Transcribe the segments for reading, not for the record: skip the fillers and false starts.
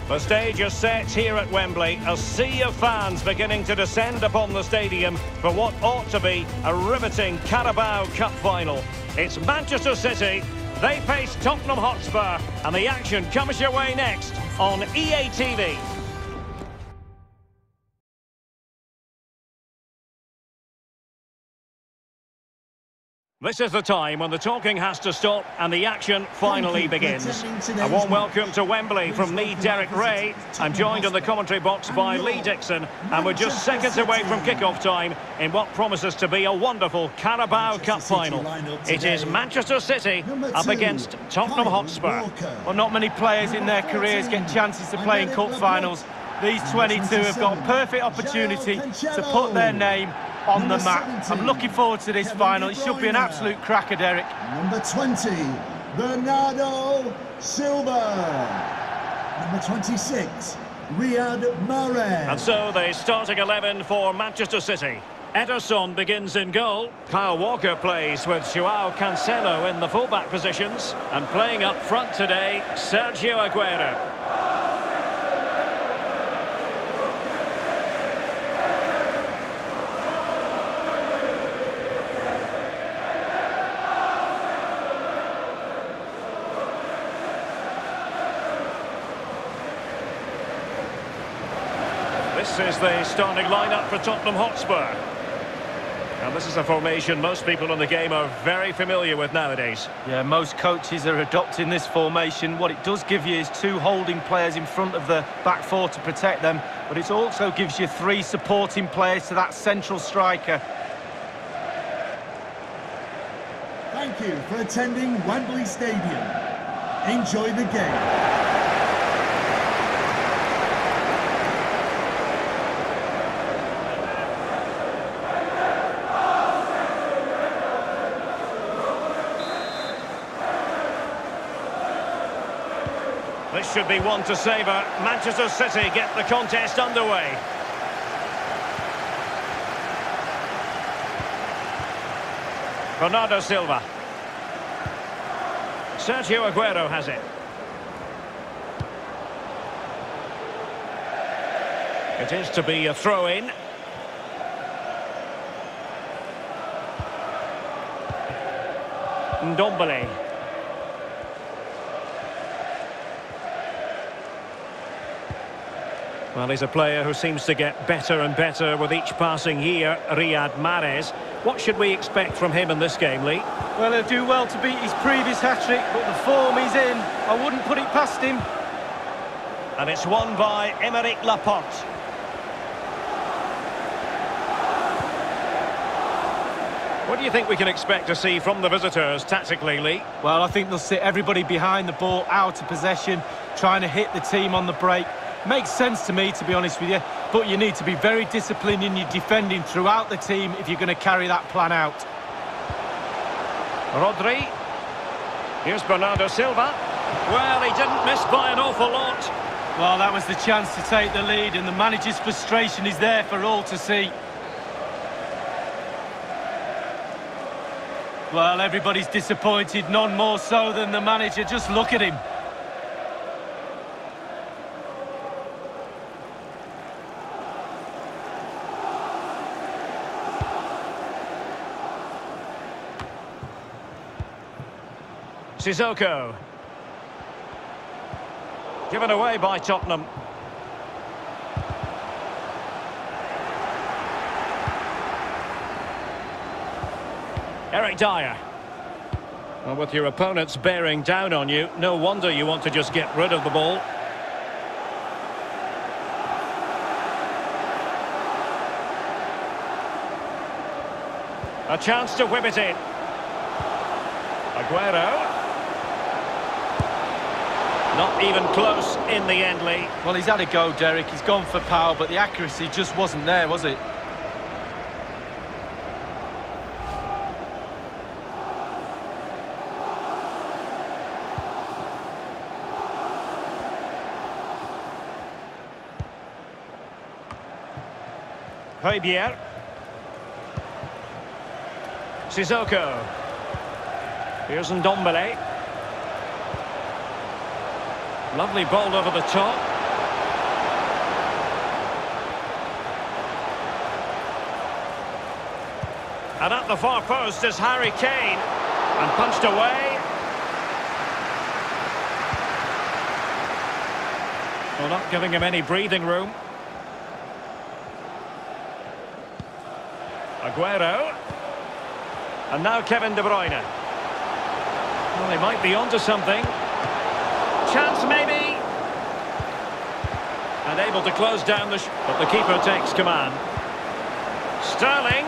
The stage is set here at Wembley. A sea of fans beginning to descend upon the stadium for what ought to be a riveting Carabao Cup final. It's Manchester City. They face Tottenham Hotspur. And the action comes your way next on EA TV. This is the time when the talking has to stop and the action finally begins. A warm welcome to Wembley from me, Derek Ray. I'm joined in the commentary box by Lee Dixon, and we're just seconds away from kickoff time in what promises to be a wonderful Carabao Cup final. It is Manchester City up against Tottenham Hotspur. Well, not many players in their careers get chances to play in cup finals. These 22 have got a perfect opportunity to put their name on the map. I'm looking forward to this final. It should be an absolute cracker, Derek. Number 20, Bernardo Silva. Number 26, Riyad Mahrez. And so the starting 11 for Manchester City. Ederson begins in goal. Kyle Walker plays with Joao Cancelo in the fullback positions. And playing up front today, Sergio Aguero. This is the starting lineup for Tottenham Hotspur. And this is a formation most people in the game are very familiar with nowadays. Yeah, most coaches are adopting this formation. What it does give you is two holding players in front of the back four to protect them, but it also gives you three supporting players to that central striker. Thank you for attending Wembley Stadium. Enjoy the game. This should be one to savour. Manchester City get the contest underway. Bernardo Silva. Sergio Aguero has it. It is to be a throw-in. Ndombele. Well, he's a player who seems to get better and better with each passing year, Riyad Mahrez. What should we expect from him in this game, Lee? Well, he'll do well to beat his previous hat-trick, but the form he's in, I wouldn't put it past him. And it's won by Aymeric Laporte. What do you think we can expect to see from the visitors tactically, Lee? Well, I think they'll sit everybody behind the ball, out of possession, trying to hit the team on the break. Makes sense to me, to be honest with you, but you need to be very disciplined in your defending throughout the team if you're going to carry that plan out. Rodri. Here's Bernardo Silva. Well, he didn't miss by an awful lot. Well, that was the chance to take the lead, and the manager's frustration is there for all to see. Well, everybody's disappointed, none more so than the manager. Just look at him. Sissoko. Given away by Tottenham. Eric Dyer. Well, with your opponents bearing down on you, no wonder you want to just get rid of the ball. A chance to whip it in. Aguero. Not even close in the end, Lee. Well, he's had a go, Derek. He's gone for power, but the accuracy just wasn't there, was it? Højbjerg. Sissoko. Here's Ndombele. Lovely ball over the top. And at the far post is Harry Kane. And punched away. Well, not giving him any breathing room. Aguero. And now Kevin De Bruyne. Well, he might be onto something. Chance maybe. And able to close down but the keeper takes command. Sterling.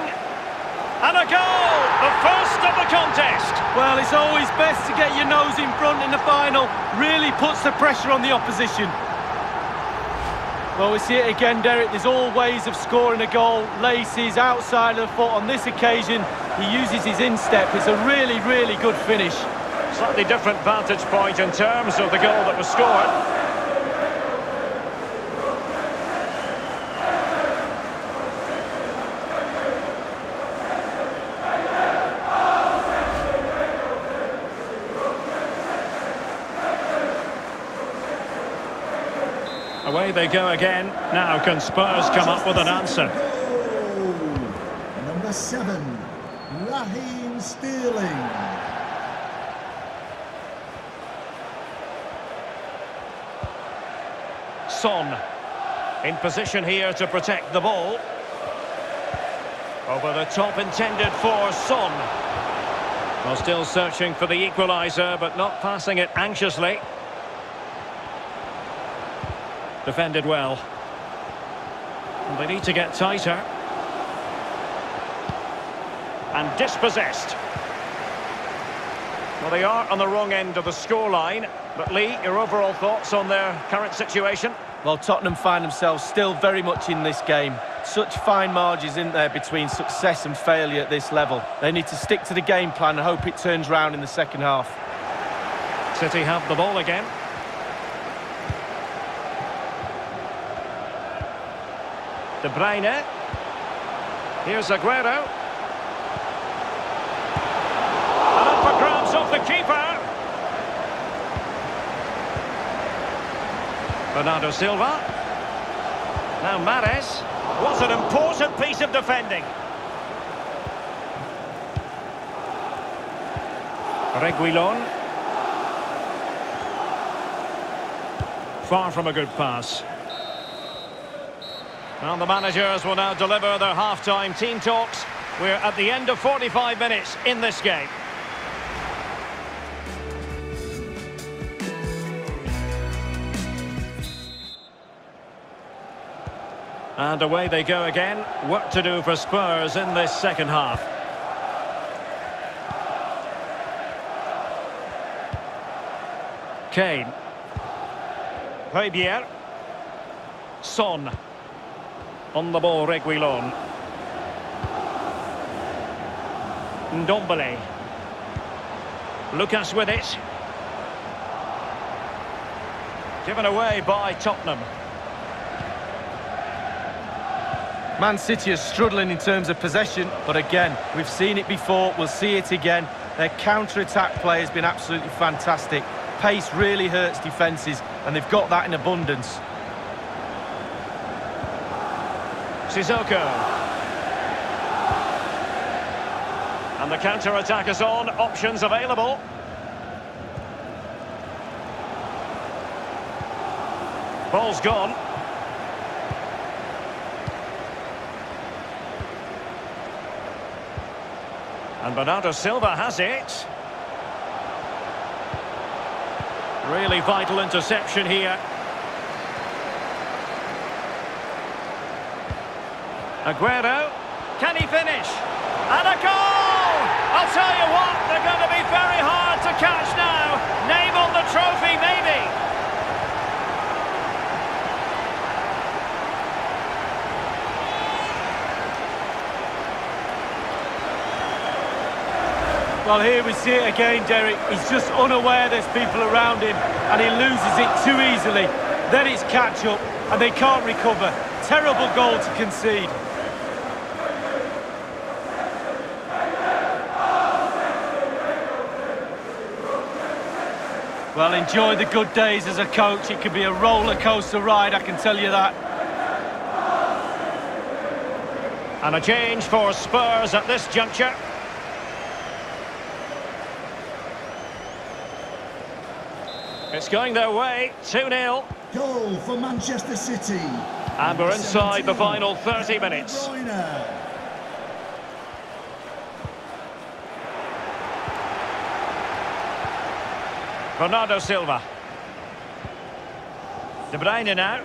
And a goal! The first of the contest! Well, it's always best to get your nose in front in the final. Really puts the pressure on the opposition. Well, we see it again, Derek. There's all ways of scoring a goal. Laces, outside of the foot. On this occasion, he uses his instep. It's a really, really good finish. Slightly different vantage point in terms of the goal that was scored. Away they go again. Now can Spurs come up with an answer? Number 7, Raheem Sterling. Son in position here to protect the ball. Over the top intended for Son. Well, still searching for the equaliser, but not passing it anxiously. Defended well. And they need to get tighter. And dispossessed. Well, they are on the wrong end of the scoreline. But Lee, your overall thoughts on their current situation? Well, Tottenham find themselves still very much in this game. Such fine margins in there between success and failure at this level. They need to stick to the game plan and hope it turns round in the second half. City have the ball again. De Bruyne. Here's Aguero. And up for grabs off the keeper. Bernardo Silva. Now Mahrez. What an important piece of defending. Reguilon. Far from a good pass. Well, the managers will now deliver their half-time team talks. We're at the end of 45 minutes in this game. And away they go again. Work to do for Spurs in this second half. Kane. Højbjerg. Son. On the ball, Reguilon. Ndombele. Lucas with it. Given away by Tottenham. Man City are struggling in terms of possession, but again, we've seen it before, we'll see it again. Their counter-attack play has been absolutely fantastic. Pace really hurts defences, and they've got that in abundance. Sissoko. And the counter-attack is on, options available. Ball's gone. And Bernardo Silva has it. Really vital interception here. Aguero, can he finish? And a goal! I'll tell you what, they're going to be very hard to catch now. Name on the trophy, maybe. Well, here we see it again, Derek. He's just unaware there's people around him, and he loses it too easily. Then it's catch-up, and they can't recover. Terrible goal to concede. Well, enjoy the good days as a coach. It could be a roller coaster ride, I can tell you that. And a change for Spurs at this juncture. It's going their way, 2-0. Goal for Manchester City. And we're inside the final 30 minutes. De Bruyne. Bernardo Silva. De Bruyne now.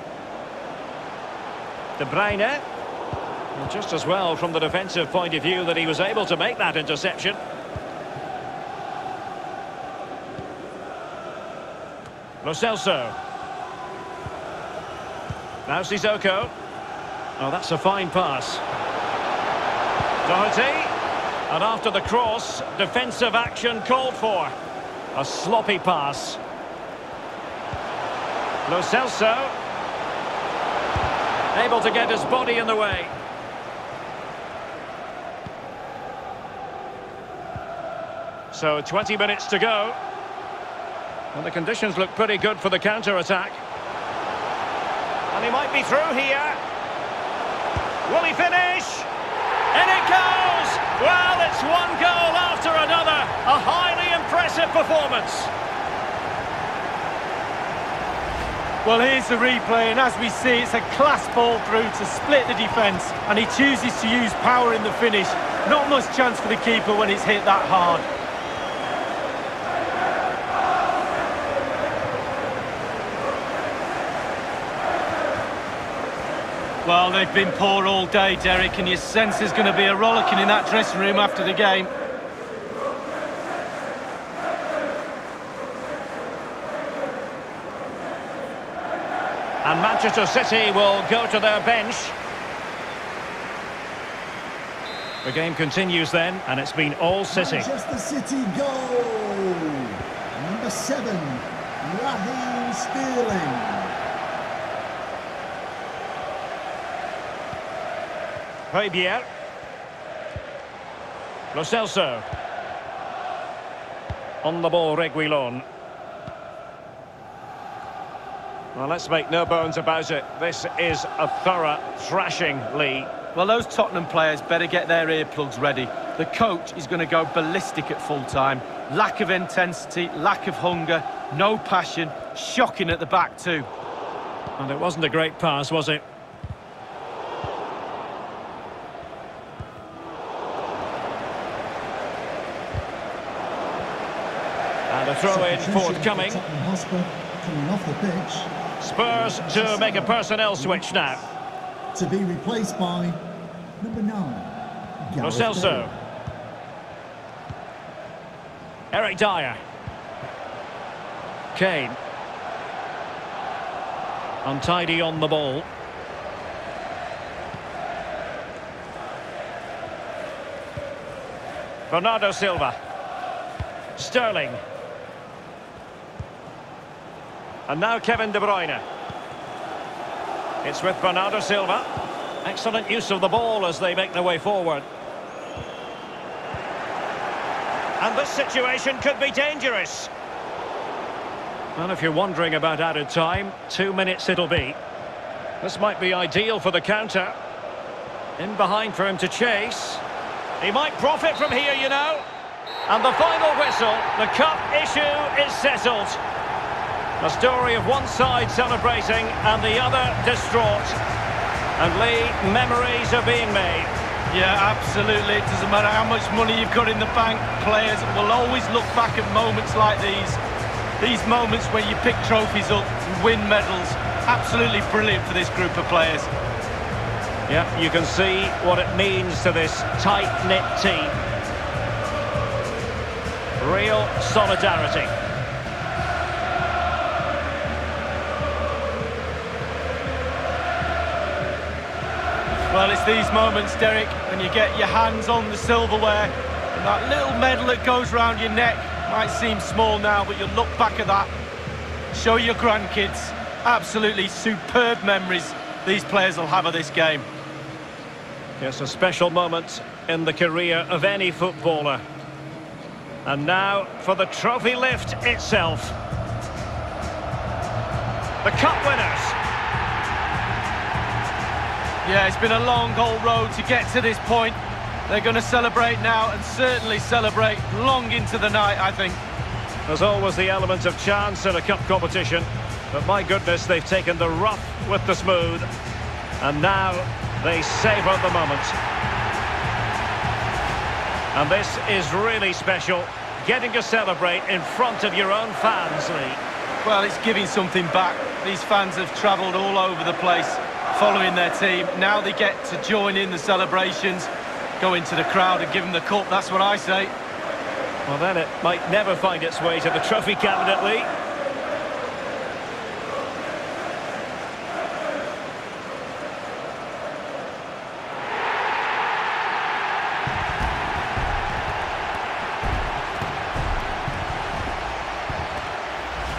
De Bruyne. Well, just as well from the defensive point of view that he was able to make that interception. Lo Celso. Now Sissoko. Oh, that's a fine pass. Doherty. And after the cross, defensive action called for. A sloppy pass. Lo Celso. Able to get his body in the way. So 20 minutes to go. And the conditions look pretty good for the counter-attack. And he might be through here. Will he finish? And it goes! Well, it's one goal after another. A highly impressive performance. Well, here's the replay, and as we see, it's a class ball through to split the defence, and he chooses to use power in the finish. Not much chance for the keeper when it's hit that hard. Well, they've been poor all day, Derek, and you sense there's going to be a rollicking in that dressing room after the game. And Manchester City will go to their bench. The game continues then, and it's been all City. Manchester City goal. Number 7, Raheem Sterling. Fabier. Lo Celso. On the ball, Reguilon. Well, let's make no bones about it. This is a thorough thrashing, Lee. Well, those Tottenham players better get their earplugs ready. The coach is going to go ballistic at full time. Lack of intensity, lack of hunger, no passion. Shocking at the back too. And it wasn't a great pass, was it? And a throw-in forthcoming. Coming off the pitch. Spurs to make a personnel switch now. To be replaced by number 9. Lo Celso. Eric Dyer. Kane. Untidy on the ball. Bernardo Silva. Sterling. And now Kevin De Bruyne. It's with Bernardo Silva. Excellent use of the ball as they make their way forward. And this situation could be dangerous. Well, if you're wondering about added time, 2 minutes it'll be. This might be ideal for the counter. In behind for him to chase. He might profit from here, you know. And the final whistle, the cup issue is settled. A story of one side celebrating and the other distraught. And Lee, memories are being made. Yeah, absolutely. It doesn't matter how much money you've got in the bank. Players will always look back at moments like these. These moments where you pick trophies up and win medals. Absolutely brilliant for this group of players. Yeah, you can see what it means to this tight-knit team. Real solidarity. Well, it's these moments, Derek, when you get your hands on the silverware and that little medal that goes round your neck might seem small now, but you'll look back at that, show your grandkids. Absolutely superb memories these players will have of this game. Yes, a special moment in the career of any footballer. And now for the trophy lift itself. The cup winners. Yeah, it's been a long, old road to get to this point. They're going to celebrate now and certainly celebrate long into the night, I think. There's always the element of chance in a cup competition, but my goodness, they've taken the rough with the smooth, and now they savour the moment. And this is really special, getting to celebrate in front of your own fans, Lee. Well, it's giving something back. These fans have travelled all over the place following their team. Now they get to join in the celebrations, go into the crowd and give them the cup, that's what I say. Well, then it might never find its way to the trophy cabinet, Lee.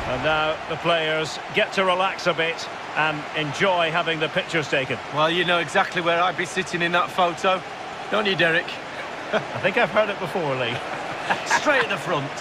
And now the players get to relax a bit and enjoy having the pictures taken. Well, you know exactly where I'd be sitting in that photo, don't you, Derek? I think I've heard it before, Lee. Straight at the front.